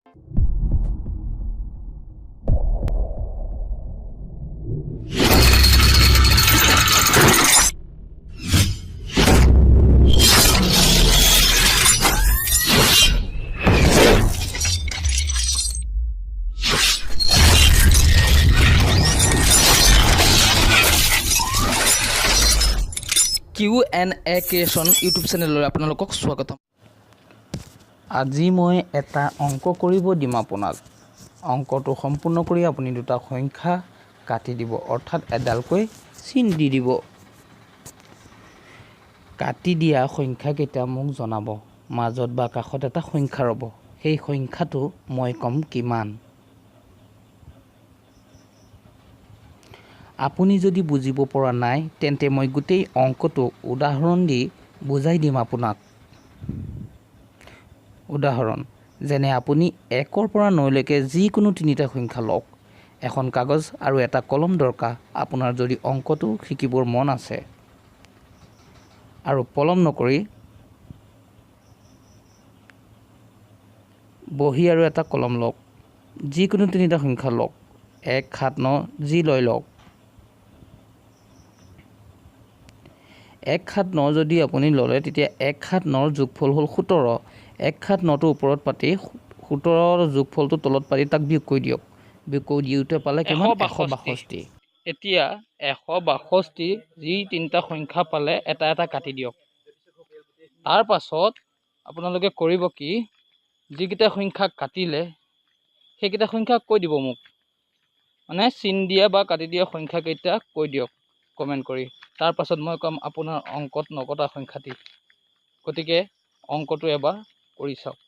Q&A creation YouTube চেনেললৈ আপোনালোকক স্বাগতম। আজি মই এটা অংক কৰিব দিম আপোনাক। অংকটো সম্পূৰ্ণ কৰি আপুনি দুটা সংখ্যা কাটি দিব, অৰ্থাৎ এডালকৈ চিন দি দিব। কাটি দিয়া সংখ্যাকেইটা মোক জনাব। মাজত বা কাষত এটা সংখ্যা ৰ'ব, সেই সংখ্যাটো মই ক'ম কিমান। আপুনি যদি বুজিব পৰা নাই তেন্তে মই গোটেই অংকটো উদাহৰণ দি বুজাই দিম আপোনাক। উদাহৰণ যেনে আপুনি 1ৰ পৰা 9লৈকে যিকোনো তিনিটা সংখ্যা লওক। এখন কাগজ আৰু এটা কলম দৰকাৰ আপোনাৰ যদি অংকটো শিকিবৰ মন আছে। আৰু পলম নকৰি বহী আৰু এটা কলম লওক। যিকোনো তিনিটা সংখ্যা লওক, 1, 7, 9 যি লৈ লওক। 1, 7, 9 যদি আপুনি ল'লে তেতিয়া 1, 7, 9ৰ যোগফল হ'ল 17। 1, 7, 9টোৰ ওপৰত পাতি 17ৰ যোগফলটো তলত পাতি তাক বিয়োগ কৰি দিয়ক। বিয়োগ কৰি দিওঁতে পালে কিমান? 162। এতিয়া 162 যি তিনিটা সংখ্যা পালে এটা এটা কাটি দিয়ক। তাৰ পাছত আপোনালোকে কৰিব কি, যিকেইটা সংখ্যা কাটিলে সেইকেইটা সংখ্যা কৈ দিব মোক। মানে চিন দিয়া বা কাটি দিয়া সংখ্যাকেইটা কৈ দিয়ক কমেণ্ট কৰি। তাৰ পাছত মই ক'ম আপোনাৰ অংকত নকটা সংখ্যাটি। গতিকে অংকটো এবাৰ কৰি চাওক।